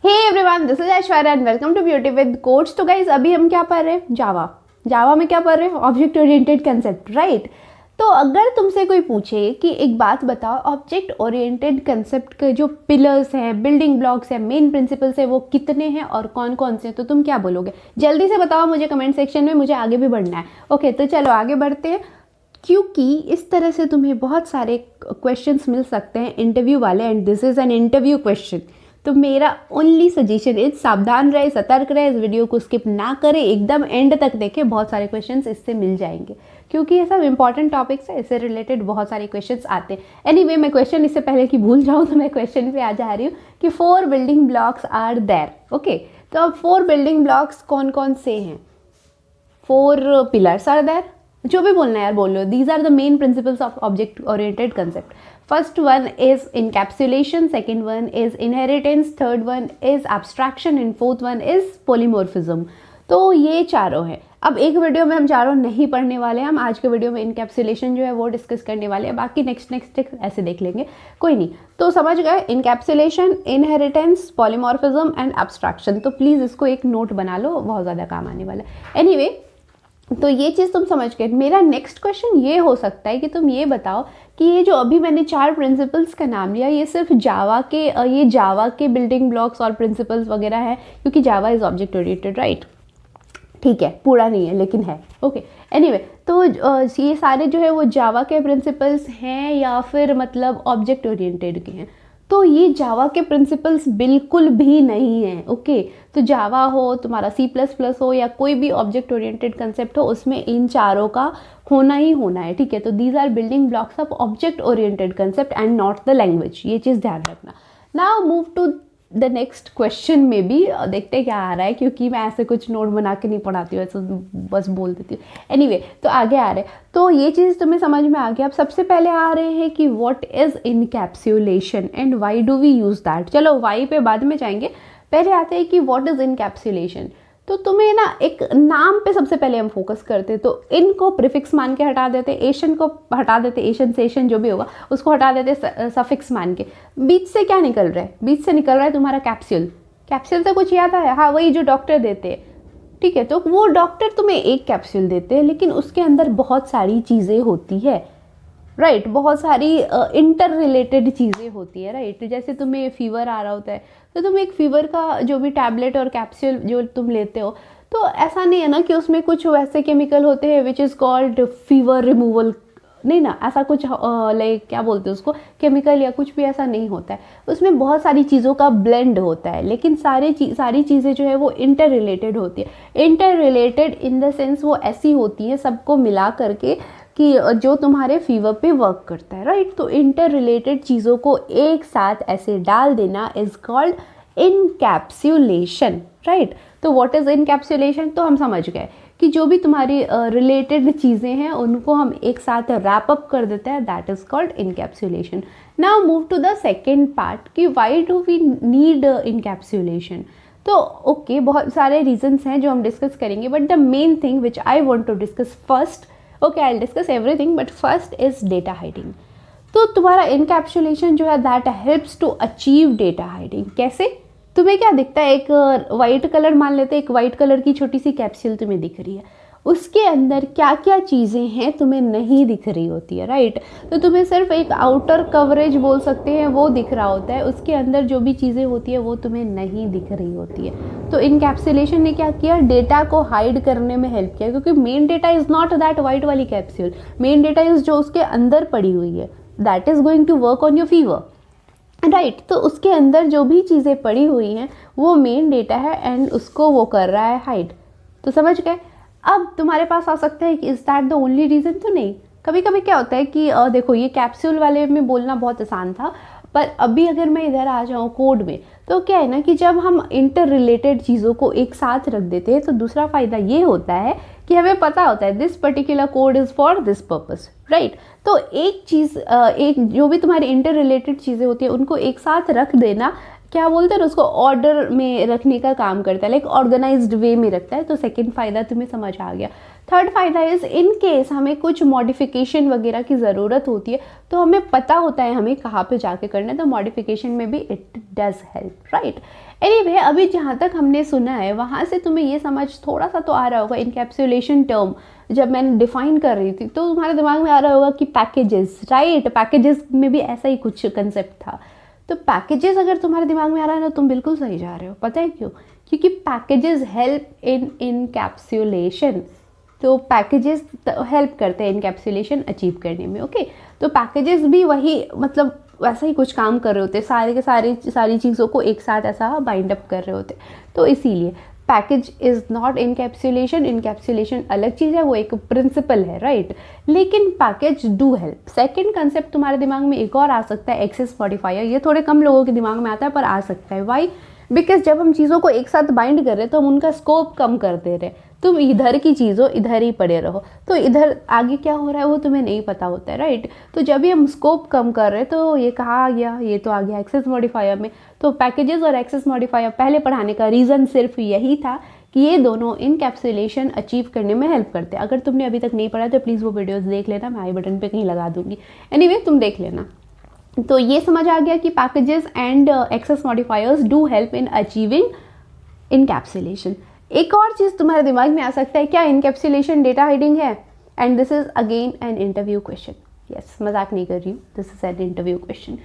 Hey everyone, this is Aishwarya and welcome to beauty with coach. तो guys अभी हम क्या पढ़ रहे हैं? जावा में क्या पढ़ रहे हैं? Object oriented concept, right. तो अगर तुमसे कोई पूछे कि एक बात बताओ, ऑब्जेक्ट ओरिएंटेड कंसेप्ट के जो पिलर्स हैं, बिल्डिंग ब्लॉक्स हैं, मेन प्रिंसिपल्स हैं, वो कितने हैं और कौन कौन से हैं, तो तुम क्या बोलोगे? जल्दी से बताओ मुझे कमेंट सेक्शन में, मुझे आगे भी बढ़ना है। ओके, तो चलो आगे बढ़ते हैं, क्योंकि इस तरह से तुम्हें बहुत सारे क्वेश्चंस मिल सकते हैं इंटरव्यू वाले, and this is an interview question. तो मेरा ओनली सजेशन इज सावधान रहे, सतर्क रहे, इस वीडियो को स्किप ना करें, एकदम एंड तक देखें। बहुत सारे क्वेश्चंस इससे मिल जाएंगे, क्योंकि ये सब इंपॉर्टेंट टॉपिक्स है, इससे रिलेटेड बहुत सारे क्वेश्चंस आते हैं। एनीवे, मैं क्वेश्चन इससे पहले कि भूल जाऊँ तो मैं क्वेश्चन पे आ जा रही हूँ कि 4 building blocks are there. Okay, तो अब 4 बिल्डिंग ब्लॉक्स कौन कौन से हैं? 4 पिलर्स आर देयर, जो भी बोलना है यार बोल लो। These are the main principles of object oriented concept. First one is encapsulation, second one is inheritance, third one is abstraction and fourth one is polymorphism. तो ये चारों हैं। अब एक वीडियो में हम चारों नहीं पढ़ने वाले हैं, हम आज के वीडियो में इनकैप्सुलेशन जो है वो डिस्कस करने वाले हैं, बाकी नेक्स्ट ऐसे देख लेंगे, कोई नहीं। तो समझ गए, encapsulation, inheritance, polymorphism and abstraction. तो प्लीज़ इसको एक नोट बना लो, बहुत ज़्यादा काम आने वाला है। एनीवे, तो ये चीज़ तुम समझ गए। मेरा नेक्स्ट क्वेश्चन ये हो सकता है कि तुम ये बताओ कि ये जो अभी मैंने 4 प्रिंसिपल्स का नाम लिया, ये सिर्फ जावा के बिल्डिंग ब्लॉक्स और प्रिंसिपल्स वगैरह है, क्योंकि Java is object oriented, right. ठीक है, पूरा नहीं है लेकिन है। ओके, एनीवे, तो ये सारे जो है वो जावा के प्रिंसिपल्स हैं या फिर मतलब ऑब्जेक्ट ओरिएंटेड के हैं? तो ये जावा के प्रिंसिपल्स बिल्कुल भी नहीं है। ओके, तो जावा हो, तुम्हारा C++ हो, या कोई भी ऑब्जेक्ट ओरिएंटेड कंसेप्ट हो, उसमें इन चारों का होना ही होना है। ठीक है, तो these are building blocks of object oriented concept and not the language, ये चीज़ ध्यान रखना। Now move to the next question में भी देखते क्या आ रहा है, क्योंकि मैं ऐसे कुछ नोट बना के नहीं पढ़ाती हूँ, ऐसे बस बोल देती हूँ। एनीवे, तो आगे आ रहे हैं, तो ये चीज़ तुम्हें समझ में आ गया। अब सबसे पहले आ रहे हैं कि what is encapsulation and why do we use that. चलो वाई पे बाद में जाएंगे, पहले आते हैं कि व्हाट इज इनकैप्सुलेशन। तो तुम्हें ना एक नाम पे सबसे पहले हम फोकस करते, तो इन को प्रीफिक्स मान के हटा देते, एशन को हटा देते, एशन सेशन जो भी होगा उसको हटा देते सफिक्स मान के। बीच से क्या निकल रहा है? बीच से निकल रहा है तुम्हारा कैप्सूल। कैप्सूल से कुछ याद आया? हाँ, वही जो डॉक्टर देते हैं। ठीक है, तो वो डॉक्टर तुम्हें एक कैप्सूल देते हैं, लेकिन उसके अंदर बहुत सारी चीज़ें होती है, राइट। बहुत सारी इंटर रिलेटेड चीज़ें होती है, राइट। जैसे तुम्हें फीवर आ रहा होता है, तो तुम एक फीवर का जो भी टैबलेट और कैप्सूल जो तुम लेते हो, तो ऐसा नहीं है ना कि उसमें कुछ वैसे केमिकल होते हैं which is called fever removal, नहीं ना, ऐसा कुछ लाइक क्या बोलते हैं उसको, केमिकल या कुछ भी ऐसा नहीं होता है। उसमें बहुत सारी चीज़ों का ब्लेंड होता है, लेकिन सारी चीज़ें जो है वो इंटर रिलेटेड होती है। Inter related in the sense वो ऐसी होती है सबको मिला करके कि जो तुम्हारे फीवर पे वर्क करता है, राइट। तो इंटर रिलेटेड चीज़ों को एक साथ ऐसे डाल देना इज कॉल्ड इनकैप्सुलेशन, राइट। तो व्हाट इज इनकैप्सुलेशन? तो हम समझ गए कि जो भी तुम्हारी रिलेटेड चीज़ें हैं उनको हम एक साथ रैप अप कर देते हैं, that is called encapsulation. Now move to the second part कि why do we need encapsulation. तो ओके, बहुत सारे रीजंस हैं जो हम डिस्कस करेंगे, but the main thing which I want to discuss first, okay I will discuss everything, but first is data hiding. तो तुम्हारा इनकैप्सुलेशन जो है that helps to achieve data hiding. कैसे? तुम्हें क्या दिखता है? एक वाइट कलर मान लेते हैं, एक वाइट कलर की छोटी सी कैप्सूल तुम्हें दिख रही है, उसके अंदर क्या क्या चीज़ें हैं तुम्हें नहीं दिख रही होती है, राइट। तो तुम्हें सिर्फ एक आउटर कवरेज बोल सकते हैं वो दिख रहा होता है, उसके अंदर जो भी चीज़ें होती है वो तुम्हें नहीं दिख रही होती है। तो इनकैप्सुलेशन ने क्या किया? डेटा को हाइड करने में हेल्प किया, क्योंकि main data is not that white वाली कैप्सूल, मेन डेटा इज़ जो उसके अंदर पड़ी हुई है, that is going to work on your fever, right. तो उसके अंदर जो भी चीज़ें पड़ी हुई हैं वो मेन डेटा है एंड उसको वो कर रहा है हाइड। तो समझ गए? अब तुम्हारे पास आ सकता है कि is that the only reason? तो नहीं, कभी कभी क्या होता है कि देखो ये कैप्सूल वाले में बोलना बहुत आसान था, पर अभी अगर मैं इधर आ जाऊँ कोड में, तो क्या है ना कि जब हम इंटर रिलेटेड चीज़ों को एक साथ रख देते हैं तो दूसरा फ़ायदा ये होता है कि हमें पता होता है this particular code is for this purpose, right. तो एक चीज़ एक जो भी तुम्हारी इंटर रिलेटेड चीज़ें होती है उनको एक साथ रख देना, क्या बोलते हैं उसको, ऑर्डर में रखने का काम करता है, लाइक ऑर्गेनाइज्ड वे में रखता है। तो सेकंड फ़ायदा तुम्हें समझ आ गया। थर्ड फायदा इज़ इन केस हमें कुछ मॉडिफिकेशन वगैरह की ज़रूरत होती है तो हमें पता होता है हमें कहाँ पे जाके करना है, तो मॉडिफिकेशन में भी it does help, right. Anyway, अभी जहाँ तक हमने सुना है वहाँ से तुम्हें ये समझ थोड़ा सा तो आ रहा होगा, इनकैप्सुलेशन टर्म जब मैंने डिफाइन कर रही थी तो तुम्हारे दिमाग में आ रहा होगा कि पैकेजेस, राइट, पैकेजेस में भी ऐसा ही कुछ कंसेप्ट था। तो पैकेजेस अगर तुम्हारे दिमाग में आ रहा है ना, तुम बिल्कुल सही जा रहे हो। पता है क्यों? क्योंकि पैकेजेस हेल्प इन इनकैप्सुलेशन। तो पैकेजेस हेल्प करते हैं इनकैप्सुलेशन अचीव करने में, ओके। तो पैकेजेस भी वही, मतलब वैसा ही कुछ काम कर रहे होते, सारे के सारी चीज़ों को एक साथ ऐसा बाइंड अप कर रहे होते। तो इसीलिए package is not encapsulation. Encapsulation अलग चीज़ है, वो एक प्रिंसिपल है, राइट। लेकिन package do help. Second concept तुम्हारे दिमाग में एक और आ सकता है, एक्सेस मॉडिफायर। ये थोड़े कम लोगों के दिमाग में आता है पर आ सकता है। वाई? बिकॉज जब हम चीज़ों को एक साथ बाइंड कर रहे हैं तो हम उनका स्कोप कम कर दे रहे हैं। तुम इधर की चीज़ों इधर ही पड़े रहो, तो इधर आगे क्या हो रहा है वो तुम्हें नहीं पता होता है, राइट। तो जब भी हम स्कोप कम कर रहे हैं तो ये कहा आ गया, ये तो आ गया एक्सेस मॉडिफायर में। तो पैकेजेस और एक्सेस मॉडिफायर पहले पढ़ाने का रीज़न सिर्फ यही था कि ये दोनों इनकैप्सुलेशन अचीव करने में हेल्प करते हैं। अगर तुमने अभी तक नहीं पढ़ा तो प्लीज़ वो वीडियोस देख लेना, मैं आई बटन पे कहीं लगा दूंगी। एनीवे, तुम देख लेना। तो ये समझ आ गया कि packages and access modifiers do help in achieving encapsulation. एक और चीज़ तुम्हारे दिमाग में आ सकता है, क्या इनकैप्सुलेशन डेटा हाइडिंग है? And this is again an interview question. Yes, मजाक नहीं कर रही हूँ, this is an interview question.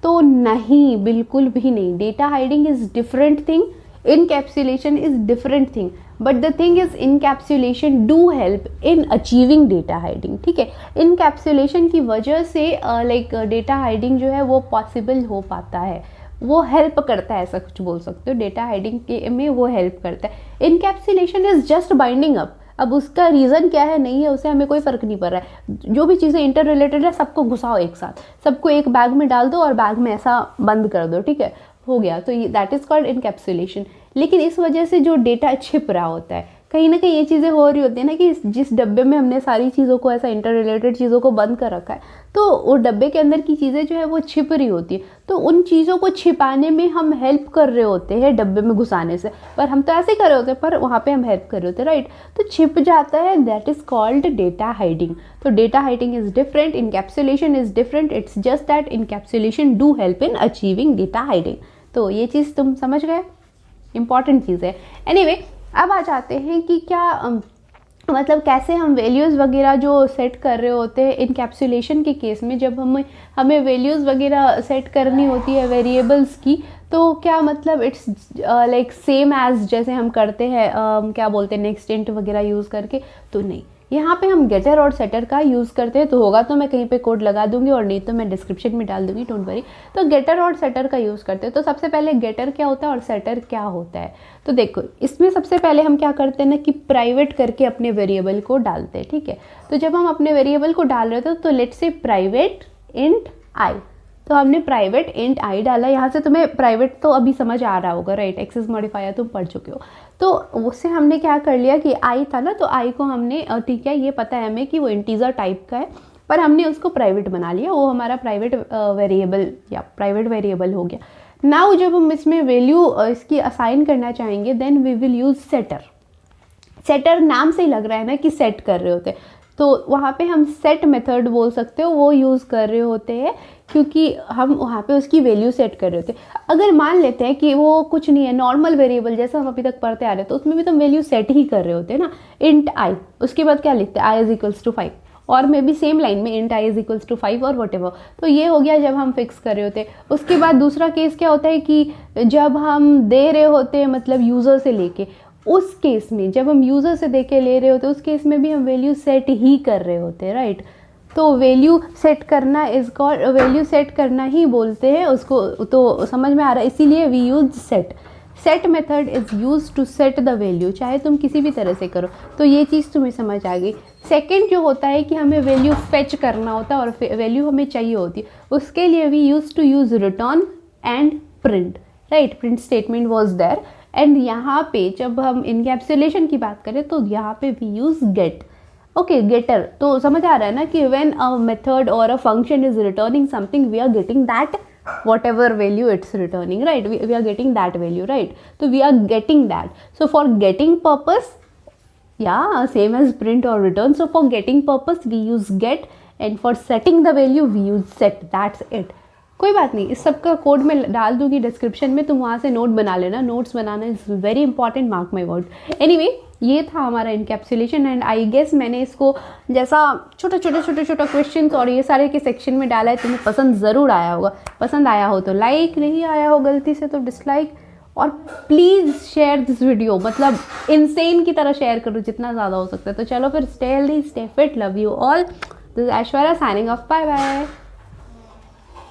तो नहीं, बिल्कुल भी नहीं। Data hiding is different thing, encapsulation is different thing, but the thing is encapsulation do help in achieving data hiding, ठीक है। इनकैप्सुलेशन की वजह से लाइक डेटा हाइडिंग जो है वो पॉसिबल हो पाता है, वो हेल्प करता है, ऐसा कुछ बोल सकते हो। डेटा हाइडिंग के में वो हेल्प करता है। Encapsulation is just binding up. अब उसका रीज़न क्या है नहीं है उससे हमें कोई फ़र्क नहीं पड़ रहा है। जो भी चीज़ें इंटर रिलेटेड है सबको घुसाओ एक साथ, सबको एक बैग में डाल दो और बैग में ऐसा बंद कर दो, ठीक है, हो गया। तो दैट इज़ कॉल्ड इनकैप्सुलेशन। लेकिन इस वजह से जो डेटा छिप रहा होता है, कहीं ना कहीं ये चीज़ें हो रही होती है ना कि जिस डब्बे में हमने सारी चीज़ों को ऐसा इंटर रिलेटेड चीज़ों को बंद कर रखा है तो वो डब्बे के अंदर की चीज़ें जो है वो छिप रही होती है। तो उन चीज़ों को छिपाने में हम हेल्प कर रहे होते हैं डब्बे में घुसाने से, पर हम तो ऐसे कर रहे होते हैं पर वहाँ पे हम हेल्प कर रहे होते हैं, राइट। तो छिप जाता है, that is called data hiding. तो data hiding is different, encapsulation is different, it's just that encapsulation do help in achieving data hiding. तो ये चीज़ तुम समझ गए, इंपॉर्टेंट चीज़ है। एनीवे, अब आ जाते हैं कि क्या मतलब कैसे हम वैल्यूज़ वगैरह जो सेट कर रहे होते हैं इनकैप्सुलेशन के केस में, जब हमें वैल्यूज़ वगैरह सेट करनी होती है वेरिएबल्स की, तो क्या मतलब इट्स लाइक सेम एज जैसे हम करते हैं क्या बोलते हैं नेक्स्ट इंट वगैरह यूज़ करके? तो नहीं, यहाँ पे हम गेटर और सेटर का यूज़ करते हैं। तो होगा तो मैं कहीं पे कोड लगा दूंगी और नहीं तो मैं डिस्क्रिप्शन में डाल दूंगी, डोंट वरी। तो गेटर और सेटर का यूज़ करते हैं। तो सबसे पहले गेटर क्या होता है और सेटर क्या होता है? तो देखो, इसमें सबसे पहले हम क्या करते हैं ना कि प्राइवेट करके अपने वेरिएबल को डालते हैं, ठीक है। तो जब हम अपने वेरिएबल को डाल रहे थे तो लेट्स से प्राइवेट इंट आई, तो हमने प्राइवेट इंट आई डाला। यहाँ से तुम्हें प्राइवेट तो अभी समझ आ रहा होगा, राइट, एक्सेस मॉडिफायर तुम पढ़ चुके हो। तो उससे हमने क्या कर लिया कि आई था ना, तो आई को हमने ठीक है, ये पता है हमें कि वो इंटीजर टाइप का है, पर हमने उसको प्राइवेट बना लिया, वो हमारा प्राइवेट वेरिएबल या प्राइवेट वेरिएबल हो गया। नाउ जब हम इसमें वैल्यू इसकी असाइन करना चाहेंगे then we will use setter. Setter नाम से ही लग रहा है ना कि सेट कर रहे होते हैं, तो वहाँ पे हम सेट मेथड बोल सकते हो, वो यूज़ कर रहे होते हैं क्योंकि हम वहाँ पे उसकी वैल्यू सेट कर रहे होते हैं। अगर मान लेते हैं कि वो कुछ नहीं है, नॉर्मल वेरिएबल जैसा हम अभी तक पढ़ते आ रहे हैं, तो उसमें भी तो वैल्यू सेट ही कर रहे होते हैं ना, इंट आई, उसके बाद क्या लिखते हैं आई इज इक्वल्स टू 5, और मे बी सेम लाइन में int i is equals to 5 और वट एवर। तो ये हो गया जब हम फिक्स कर रहे होते हैं। उसके बाद दूसरा केस क्या होता है कि जब हम दे रहे होते हैं, मतलब यूज़र से लेके, उस केस में जब हम यूज़र से दे के ले रहे होते हैं उस केस में भी हम वैल्यू सेट ही कर रहे होते हैं, राइट। तो वैल्यू सेट करना इज कॉल्ड, वैल्यू सेट करना ही बोलते हैं उसको। तो समझ में आ रहा है, इसीलिए we use set. Set method is use to set the value, चाहे तुम किसी भी तरह से करो। तो ये चीज़ तुम्हें समझ आ गई। सेकेंड जो होता है कि हमें वैल्यू फेच करना होता है और वैल्यू हमें चाहिए होती है, उसके लिए we use to use return and print, right. Print statement was there. And यहाँ पे जब हम इनकैप्सुलेशन की बात करें तो यहाँ पे we use get, okay, getter. तो समझ आ रहा है ना कि व्हेन अ मेथड और a function is returning something we are getting that whatever value it's returning, right, we are getting that value, right. So we are getting that, so for getting purpose Yeah, same as print or return. So for getting purpose we use get, and for setting the value we use set. That's it. कोई बात नहीं, इस सब का code में डाल दूंगी description में, तुम वहाँ से नोट बना लेना. Notes banana is very important, mark my word. Anyway, ये था हमारा इनकैप्सुलेशन. एंड आई गेस मैंने इसको जैसा छोटा क्वेश्चन और ये सारे के सेक्शन में डाला है, तुम्हें पसंद ज़रूर आया होगा. पसंद आया हो तो लाइक, नहीं आया हो गलती से तो डिसलाइक. और प्लीज़ शेयर दिस वीडियो, मतलब इनसेन की तरह शेयर करो जितना ज़्यादा हो सकता है. तो चलो फिर, stay healthy, stay fit, love you all. This is Aishwarya signing off. Bye bye.